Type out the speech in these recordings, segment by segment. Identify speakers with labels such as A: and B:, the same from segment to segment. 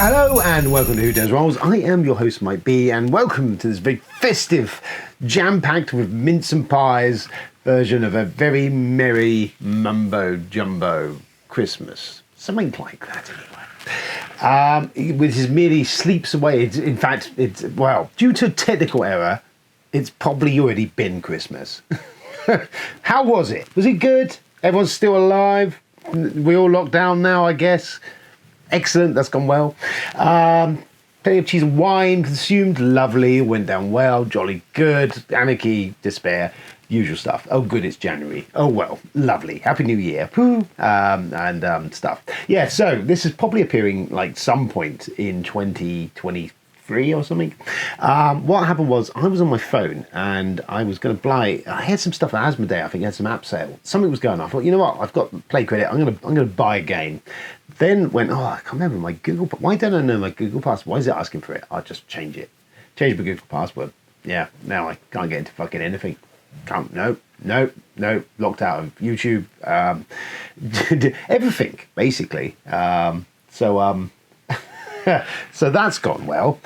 A: Hello and welcome to Who Dares Rolls. I am your host Mike B, and welcome to this very festive, jam-packed with mince and pies version of a very merry mumbo jumbo Christmas. Something like that anyway. Which is merely sleeps away. In fact, due to technical error, it's probably already been Christmas. How was it? Was it good? Everyone's still alive? We all locked down now, I guess. Excellent, that's gone well. Plenty of cheese and wine consumed, lovely, went down well, jolly good. Anarchy, despair, usual stuff. Oh good, it's January. Oh well, lovely. Happy New Year. And stuff. Yeah, so this is probably appearing like some point in 2023 or something. What happened was I was on my phone and I was going to buy. I had some stuff at Asmodee. I think I had some app sale. Something was going on. I thought, you know what? I've got play credit. I'm going to buy a game. Then went, I can't remember my Google. Why don't I know my Google password? Why is it asking for it? I'll just change it. Change my Google password. Yeah. Now I can't get into fucking anything. Can't. No. Locked out of YouTube. Everything basically. So that's gone well.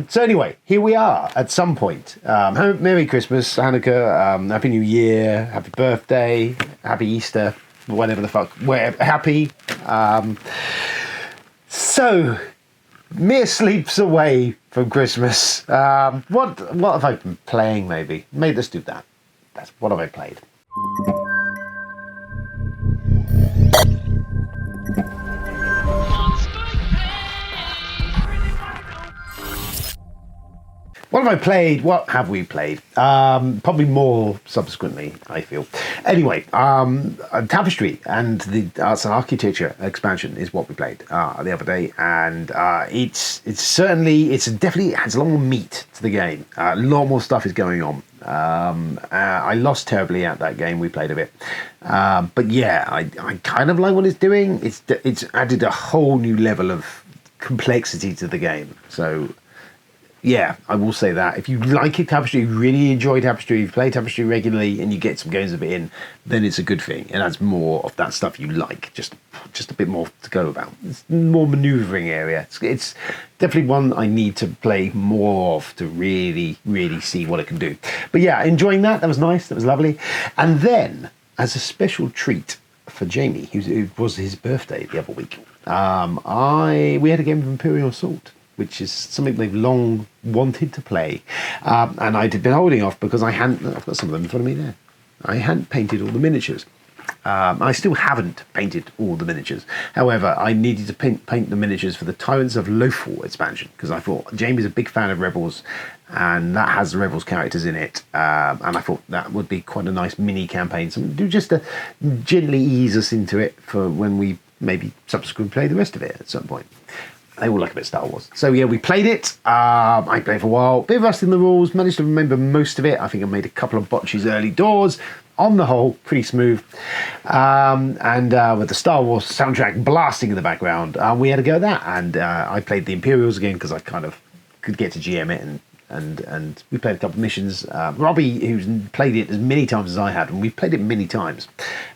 A: So anyway, here we are at some point. Merry Christmas, Hanukkah, Happy New Year, Happy Birthday, Happy Easter, whatever the fuck. Happy. So, mere sleeps away from Christmas. What have I been playing maybe? Maybe let's do that. That's what have I played? What have I played? What have we played? Probably more subsequently, I feel. Anyway, Tapestry and the Arts and Architecture expansion is what we played the other day, and it definitely has a lot more meat to the game. A lot more stuff is going on. I lost terribly at that game. We played a bit, but yeah, I kind of like what it's doing. It's added a whole new level of complexity to the game. So. Yeah, I will say that. If you like it, Tapestry, you really enjoy Tapestry, you play Tapestry regularly and you get some games of it in, then it's a good thing. It adds more of that stuff you like, just a bit more to go about. It's more manoeuvring area. It's definitely one I need to play more of to really, really see what it can do. But yeah, enjoying that. That was nice. That was lovely. And then, as a special treat for Jamie, who was his birthday the other week, we had a game of Imperial Assault, which is something they've long wanted to play. And I'd been holding off because I've got some of them in front of me there. I hadn't painted all the miniatures. I still haven't painted all the miniatures. However, I needed to paint the miniatures for the Tyrants of Lothal expansion, because I thought Jamie's a big fan of Rebels, and that has the Rebels characters in it. And I thought that would be quite a nice mini campaign. Something to do just to gently ease us into it for when we maybe subsequently play the rest of it at some point. They all like a bit of Star Wars. So yeah, we played it. I played for a while. Bit rusty in the rules. Managed to remember most of it. I think I made a couple of botches early doors. On the whole, pretty smooth. And with the Star Wars soundtrack blasting in the background, we had a go at that. And I played the Imperials again because I kind of could get to GM it, and we played a couple of missions. Robbie, who's played it as many times as I had, and we've played it many times,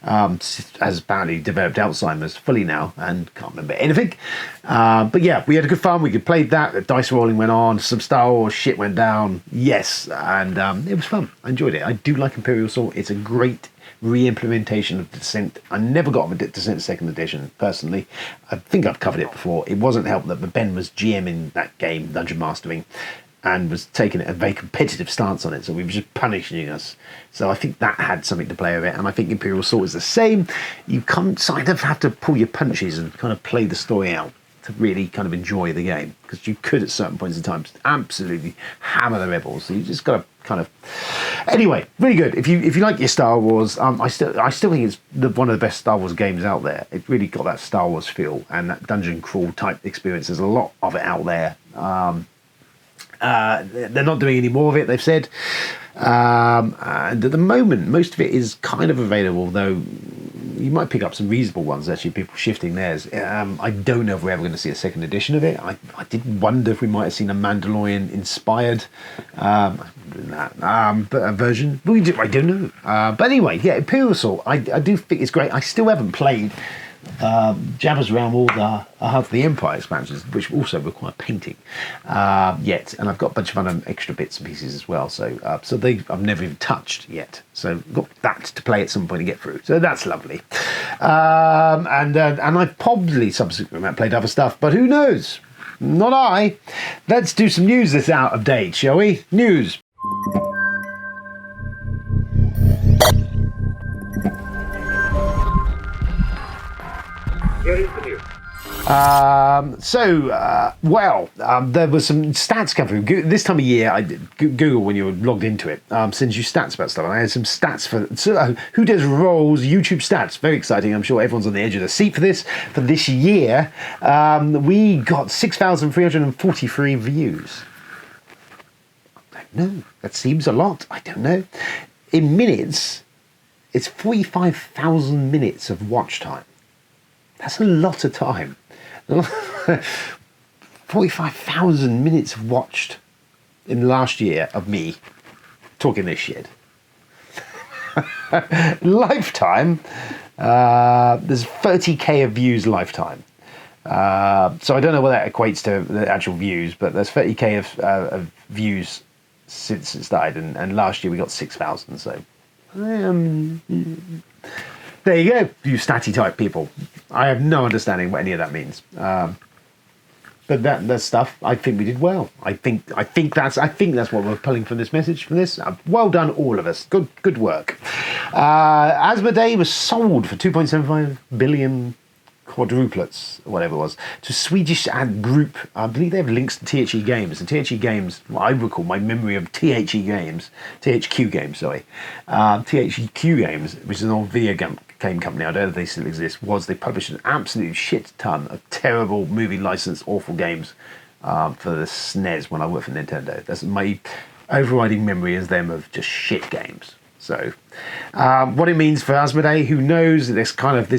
A: has apparently developed Alzheimer's fully now and can't remember anything. But yeah, we had a good fun. We could play that. The dice rolling went on. Some Star Wars shit went down. Yes, and it was fun. I enjoyed it. I do like Imperial Assault. It's a great re-implementation of Descent. I never got a Descent 2nd edition personally. I think I've covered it before. It wasn't helped that Ben was GMing that game, Dungeon Mastering, and was taking a very competitive stance on it, so we were just punishing us. So I think that had something to play with it, and I think Imperial Assault is the same. You kind of have to pull your punches and kind of play the story out to really kind of enjoy the game, because you could at certain points in time absolutely hammer the Rebels. So you just got to kind of... Anyway, really good. If you like your Star Wars, I still think it's one of the best Star Wars games out there. It really got that Star Wars feel and that dungeon crawl type experience. There's a lot of it out there. They're not doing any more of it, they've said. And at the moment, most of it is kind of available, though you might pick up some reasonable ones, actually, people shifting theirs. I don't know if we're ever going to see a second edition of it. I did wonder if we might have seen a Mandalorian-inspired version. I don't know. But anyway, yeah, Imperial Assault, I do think it's great. I still haven't played jabbers around all the Heart of the Empire expansions, which also require painting yet, and I've got a bunch of other extra bits and pieces as well. So I've never even touched yet. So I've got that to play at some point and get through. So that's lovely. And I've probably subsequently played other stuff, but who knows? Not I. Let's do some news that's out of date, shall we? News.
B: Here is the news.
A: There were some stats coming through. This time of year, I did Google when you were logged into it, sends you stats about stuff. And I had some stats for Who Does Roles YouTube stats. Very exciting. I'm sure everyone's on the edge of the seat for this. For this year, we got 6,343 views. I don't know. That seems a lot. I don't know. In minutes, it's 45,000 minutes of watch time. That's a lot of time. 45,000 minutes watched in the last year of me talking this shit. Lifetime, there's 30k of views lifetime. So I don't know what that equates to the actual views, but there's 30k of views since it started, and last year we got 6,000. So there you go, you statty type people. I have no understanding what any of that means. But that's stuff. I think we did well. I think that's what we're pulling from this message. From this, well done, all of us. Good work. Asmodee was sold for 2.75 billion quadruplets, or whatever it was, to Swedish ad group. I believe they have links to THE Games, and THE Games, I recall my memory of THQ Games, THQ Games, which is an old video game company, I don't know if they still exist, they published an absolute shit ton of terrible movie licensed awful games for the SNES when I worked for Nintendo. That's my overriding memory is them of just shit games. So what it means for Asmodee, who knows? This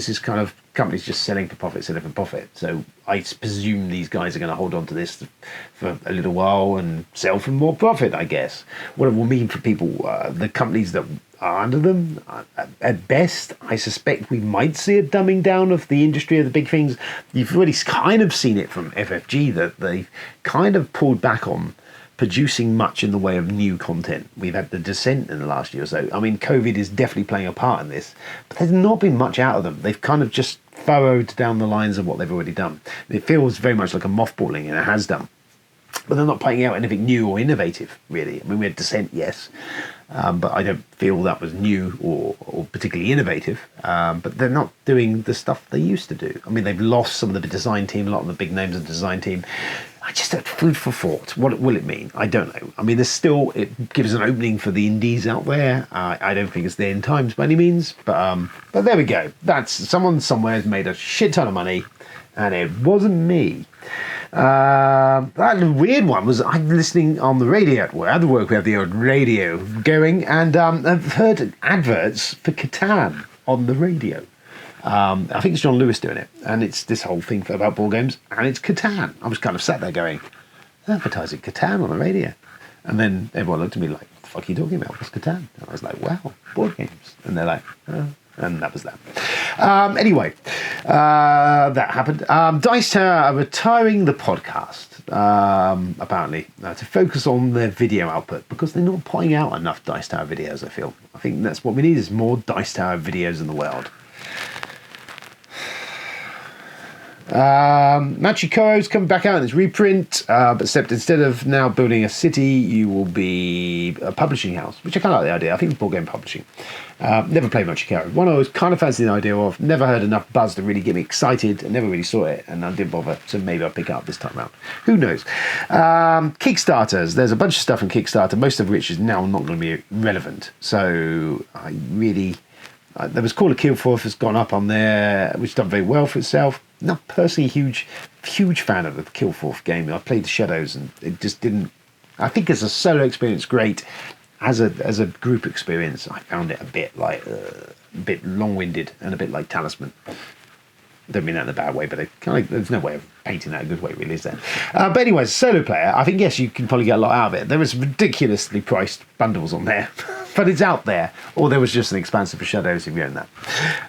A: is kind of companies just selling for profit. So I presume these guys are going to hold on to this for a little while and sell for more profit, I guess. What it will mean for people, the companies that are under them, at best, I suspect we might see a dumbing down of the industry of the big things. You've already kind of seen it from FFG that they kind of pulled back on producing much in the way of new content. We've had the Descent in the last year or so. I mean, COVID is definitely playing a part in this, but there's not been much out of them. They've kind of just furrowed down the lines of what they've already done. It feels very much like a mothballing, and it has done. But they're not putting out anything new or innovative, really. I mean, we had Descent, yes, but I don't feel that was new or particularly innovative. But they're not doing the stuff they used to do. I mean, they've lost some of the design team, a lot of the big names of the design team. I just had food for thought. What will it mean? I don't know. I mean, it gives an opening for the indies out there. I don't think it's the end times by any means, but there we go. That's someone somewhere has made a shit ton of money, and it wasn't me. That weird one was I'm listening on the radio at work. At work we have the old radio going, and I've heard adverts for Catan on the radio. I think it's John Lewis doing it, and it's this whole thing about board games, and it's Catan. I was kind of sat there going, advertising Catan on the radio, and then everyone looked at me like, "What the fuck are you talking about? What's Catan?" And I was like, "Well, board games," and they're like, "Oh." And that was that. Anyway, that happened. Dice Tower are retiring the podcast, apparently, to focus on their video output, because they're not putting out enough Dice Tower videos, I feel. I think that's what we need, is more Dice Tower videos in the world. Machikoro's coming back out in its reprint, but except instead of now building a city, you will be a publishing house, which I kind of like the idea. I think it's board game publishing. Never played Machikoro. One I was kind of fancying the idea of, never heard enough buzz to really get me excited, and never really saw it, and I didn't bother, so maybe I'll pick it up this time around. Who knows? Kickstarters. There's a bunch of stuff in Kickstarter, most of which is now not going to be relevant. So I really... there was Call of Killforth has gone up on there, which has done very well for itself. Not personally huge fan of the Killforth game. I played the Shadows and it just didn't... I think as a solo experience, great. As a group experience, I found it a bit long-winded and a bit like Talisman. I don't mean that in a bad way, but there's no way of painting that a good way, really, is there? But anyways, solo player, I think, yes, you can probably get a lot out of it. There was ridiculously priced bundles on there but it's out there. Or there was just an expansive for Shadows if you own that.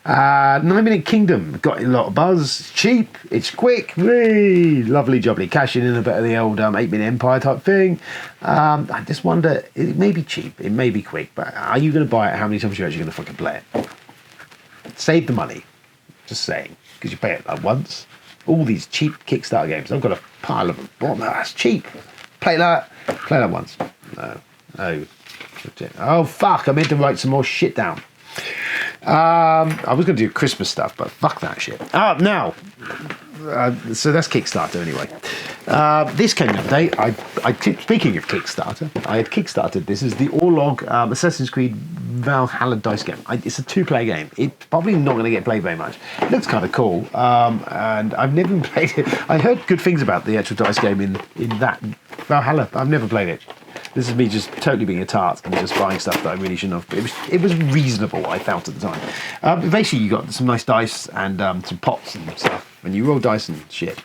A: 9-Minute Kingdom got a lot of buzz. It's cheap. It's quick. Whee! Lovely jubbly. Cashing in a bit of the old 8-Minute Empire type thing. I just wonder, it may be cheap. It may be quick. But are you going to buy it? How many times are you actually going to fucking play it? Save the money. Just saying. Because you pay it like once. All these cheap Kickstarter games. I've got a pile of them. Oh, no, that's cheap. Play that once. No. Oh, fuck. I meant to write some more shit down. I was going to do Christmas stuff, but fuck that shit. Now. So that's Kickstarter anyway. This came the other day. Speaking of Kickstarter, I had kickstarted this as the Orlog Assassin's Creed Valhalla dice game. It's a 2-player game. It's probably not going to get played very much. It looks kind of cool, and I've never played it. I heard good things about the actual dice game in that Valhalla. I've never played it. This is me just totally being a tart and just buying stuff that I really shouldn't have. But it was reasonable, I felt at the time. Basically, you got some nice dice and some pots and stuff, and you roll dice and shit.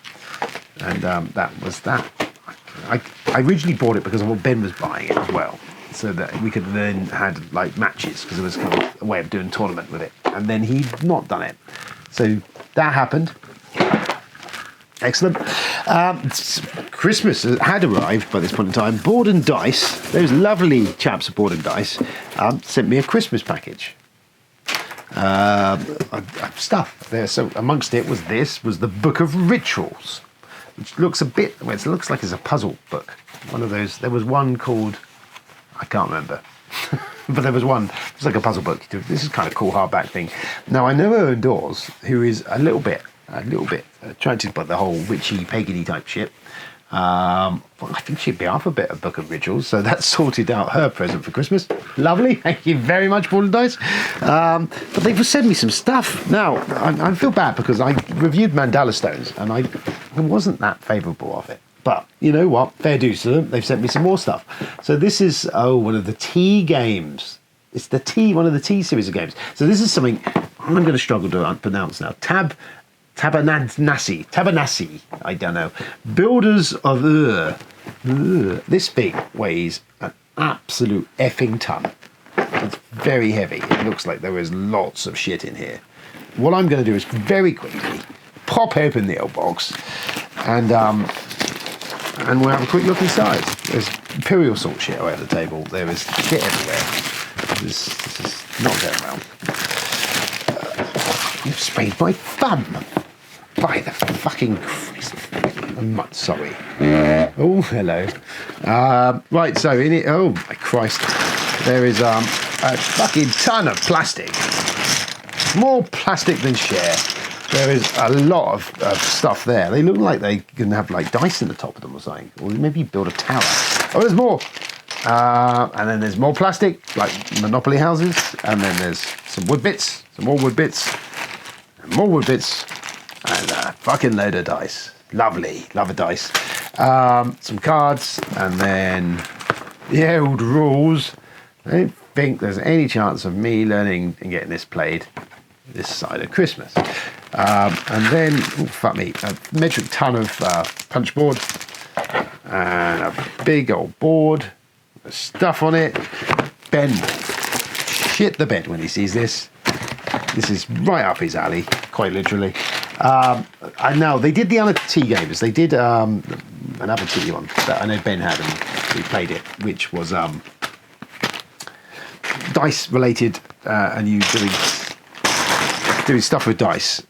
A: And that was that. I originally bought it because I thought Ben was buying it as well, so that we could then had like matches, because it was kind of a way of doing a tournament with it. And then he'd not done it, so that happened. Excellent. Christmas had arrived by this point in time. Board and Dice, those lovely chaps at Board and Dice, sent me a Christmas package. Stuff there. So amongst it was the Book of Rituals, which looks it looks like it's a puzzle book. One of those. There was one called, I can't remember. But there was one, it was like a puzzle book. This is kind of cool hardback thing. Now I know Owen Dawes, who is a little bit attracted by the whole witchy, pagany type shit. I think she'd be up a bit of Book of Rituals, so that sorted out her present for Christmas. Lovely, thank you very much, Board and Dice. But they've sent me some stuff. Now, I feel bad because I reviewed Mandala Stones and I wasn't that favourable of it. But you know what? Fair dues to them. They've sent me some more stuff. So this is one of the T games. It's one of the T series of games. So this is something I'm going to struggle to pronounce now. Tabanasi, I don't know. Builders of This thing weighs an absolute effing ton. It's very heavy. It looks like there is lots of shit in here. What I'm going to do is very quickly pop open the old box and we'll have a quick look inside. There's imperial salt shit away at the table. There is shit everywhere. This is not going well. You've sprayed my thumb. By the fucking Christ. I'm sorry. Oh, hello. Right, so in it, oh my Christ, there is a fucking ton of plastic. More plastic than share. There is a lot of stuff there. They look like they can have like dice in the top of them or something. Or maybe build a tower. Oh, there's more. And then there's more plastic, like Monopoly houses. And then there's some wood bits, some more wood bits, and more wood bits. And a fucking load of dice. Lovely. Love a dice. Some cards. And then the old rules. I don't think there's any chance of me learning and getting this played this side of Christmas. And then, oh, fuck me, a metric ton of punch board. And a big old board. With stuff on it. Ben shit the bed when he sees this. This is right up his alley, quite literally. I know they did the other T games. They did another T one that I know Ben had and we played it, which was dice related, and you doing stuff with dice.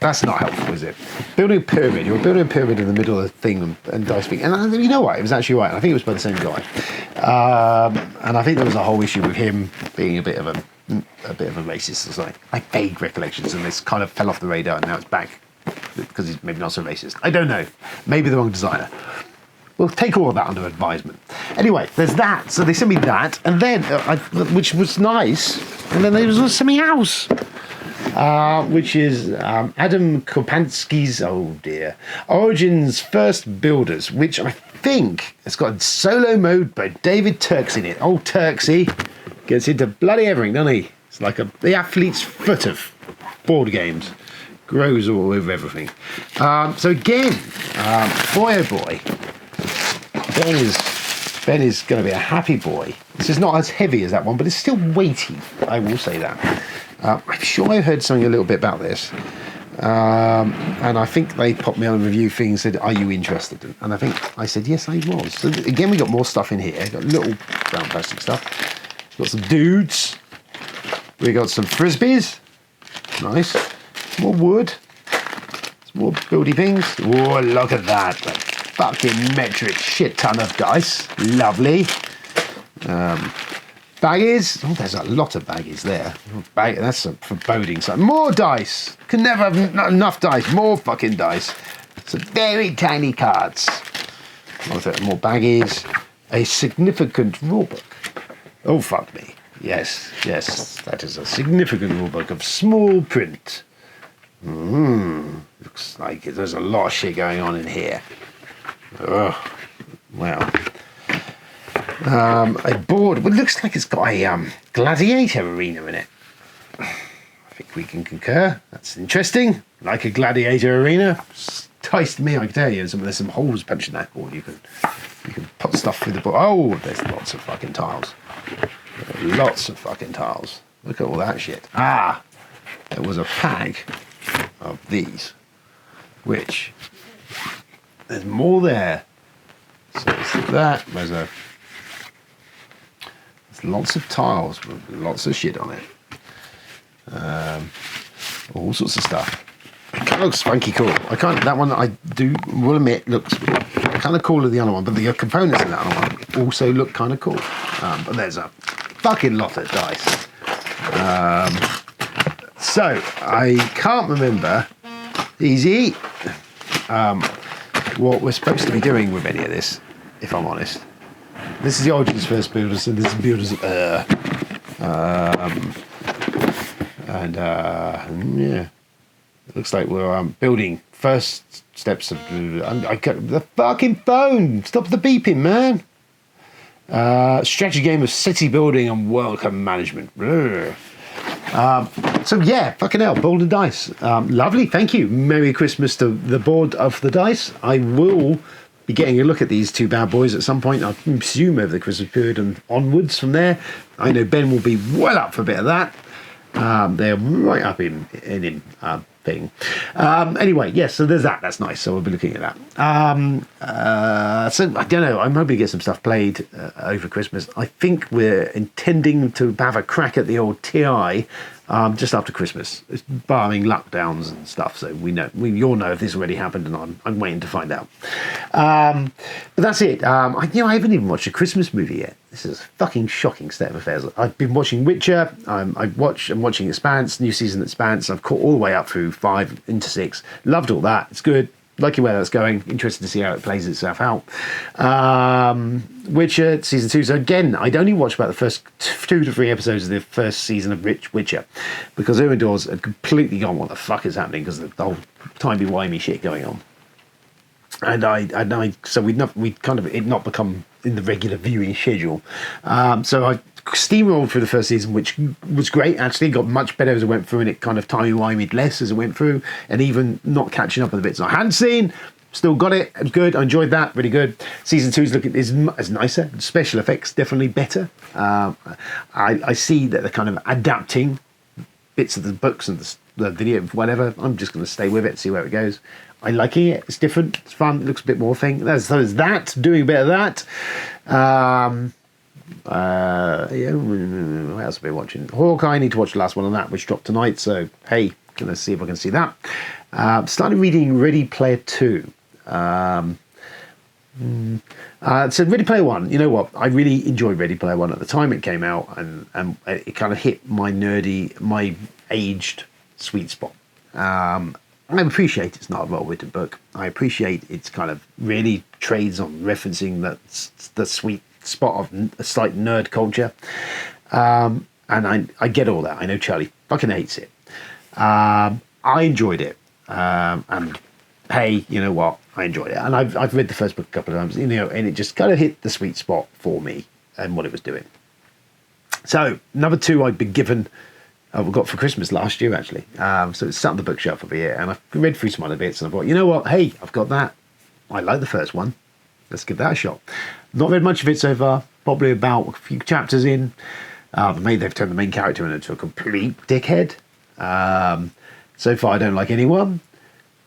A: That's not helpful, is it? Building a pyramid. You were building a pyramid in the middle of the thing and dice thing. And you know what? It was actually right. I think it was by the same guy. And I think there was a whole issue with him being a bit of a racist or something. I have vague recollections, and this kind of fell off the radar, and now it's back because he's maybe not so racist. I don't know. Maybe the wrong designer. We'll take all of that under advisement. Anyway, there's that. So they sent me that, and then which was nice. And then there was something else, which is Adam Kopansky's Origins First Builders, which I think has got a solo mode by David Turks in it. Old Turksy gets into bloody everything, doesn't he? It's like the athlete's foot of board games. Grows all over everything. So again, boy oh boy, Ben is Ben is going to be a happy boy. This is not as heavy as that one, but it's still weighty. I will say that. I'm sure I heard something a little bit about this. And I think they popped me on a review thing and said, are you interested? And I think I said, yes, I was. So again, we got more stuff in here. Got little brown plastic stuff. Got some dudes. We got some frisbees. Nice. More wood. Some more buildy things. Oh, look at that. A fucking metric shit ton of dice. Lovely. Baggies. Oh, there's a lot of baggies there. That's a foreboding sign. More dice. Can never have enough dice. More fucking dice. Some very tiny cards. More baggies. A significant rulebook. Oh, fuck me. Yes, that is a significant rulebook of small print. Looks like there's a lot of shit going on in here. Oh, well. A board. Well, it looks like it's got a gladiator arena in it. I think we can concur. That's interesting. Like a gladiator arena. Enticed me, I can tell you. There's some holes punched in that board. You can put stuff through the board. Oh, there's lots of fucking tiles. Lots of fucking tiles. Look at all that shit. There was a pack of these, which there's more there. So it's that. There's lots of tiles with lots of shit on it. All sorts of stuff. It kind of looks funky cool. That one I will admit looks kind of cooler than the other one, but the components in that other one also look kind of cool. But there's a fucking lot of dice. So I can't remember what we're supposed to be doing with any of this, if I'm honest. This is the Origins First Builders, and this is Builders of yeah. It looks like we're building first steps of... I got the fucking phone! Stop the beeping, man! Strategy game of city building and welcome management. So yeah, fucking hell, Bold and Dice. Lovely, thank you. Merry Christmas to the board of the dice. I will be getting a look at these two bad boys at some point, I presume over the Christmas period and onwards from there. I know Ben will be well up for a bit of that. They're right up in him thing. Anyway, yes, so there's that. That's nice. So we'll be looking at that. So I don't know. I'm hoping to get some stuff played over Christmas. I think we're intending to have a crack at the old TI just after Christmas, barring lockdowns and stuff. So we all know if this already happened, and I'm waiting to find out. But that's it. I haven't even watched a Christmas movie yet. This is a fucking shocking state of affairs. I've been watching Witcher. I'm watching Expanse, new season of Expanse. I've caught all the way up through 5 into 6. Loved all that. It's good. Liking where that's going. Interested to see how it plays itself out. Witcher season 2. So again, I'd only watched about the first 2 to 3 episodes of the first season of Witcher, because Indulge had completely gone, what the fuck is happening? Because the whole timey-wimey shit going on. So we'd not become in the regular viewing schedule. So I steamrolled through the first season, which was great. Actually, got much better as I went through, and it kind of timey-wimeyed less as I went through, and even not catching up with the bits I hadn't seen. Still got it. Good. I enjoyed that. Really good. Season 2 is nicer. Special effects definitely better. I see that they're kind of adapting bits of the books and the video, whatever. I'm just going to stay with it, see where it goes. I'm liking it. It's different. It's fun. It looks a bit more thing. So there's that. Doing a bit of that. What else have I been watching? Hawkeye. I need to watch the last one on that, which dropped tonight. So hey, gonna see if I can see that. Started reading Ready Player 2. So Ready Player 1. You know what? I really enjoyed Ready Player 1 at the time it came out, and it kind of hit my aged sweet spot. I appreciate it's not a well-written book. I appreciate it's kind of really trades on referencing the sweet spot of a slight nerd culture. And I get all that. I know Charlie fucking hates it. I enjoyed it. And hey, you know what? I enjoyed it. And I've read the first book a couple of times, and it just kind of hit the sweet spot for me and what it was doing. So number 2 I've been given... I've got for Christmas last year, actually. So it's sat on the bookshelf over here, and I've read through some other bits, and I thought, you know what? Hey, I've got that. I like the first one. let's give that a shot. Not read much of it so far, probably about a few chapters in. Maybe they've turned the main character into a complete dickhead. So far, I don't like anyone.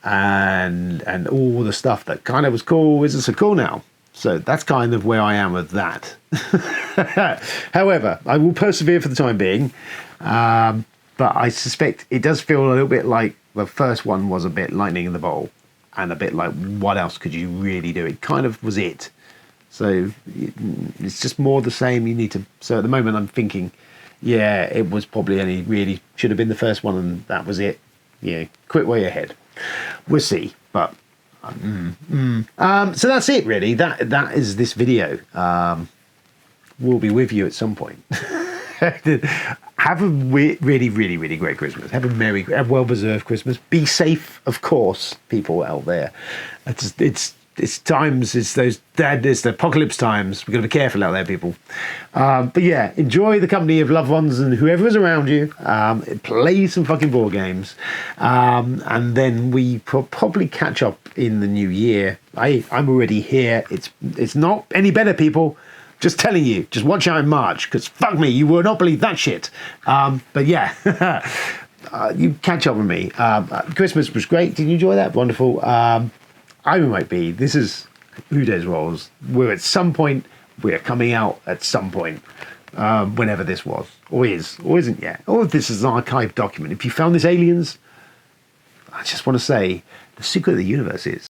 A: And all the stuff that kind of was cool isn't so cool now. So that's kind of where I am with that. However, I will persevere for the time being. But I suspect it does feel a little bit like the first one was a bit lightning in the bowl. And a bit like, what else could you really do? It kind of was it. So it's just more the same. You need to. So at the moment, I'm thinking, yeah, it was probably only really should have been the first one, and that was it. Yeah, quit way ahead. We'll see. But so that's it, really. That is this video. We'll be with you at some point. Have a really, really, really great Christmas. Have a well-deserved Christmas. Be safe, of course, people out there. It's times. It's the apocalypse times. We've got to be careful out there, people. But yeah, enjoy the company of loved ones and whoever is around you. Play some fucking board games, and then we probably catch up in the new year. I'm already here. It's not any better, people. Just telling you, just watch out in March, because fuck me, you will not believe that shit. But yeah, you catch up with me. Christmas was great. Did you enjoy that? Wonderful. I might be. This is Who Dares Rolls. We're coming out at some point, whenever this was, or isn't yet. All of this is an archived document. If you found this, aliens, I just want to say, the secret of the universe is...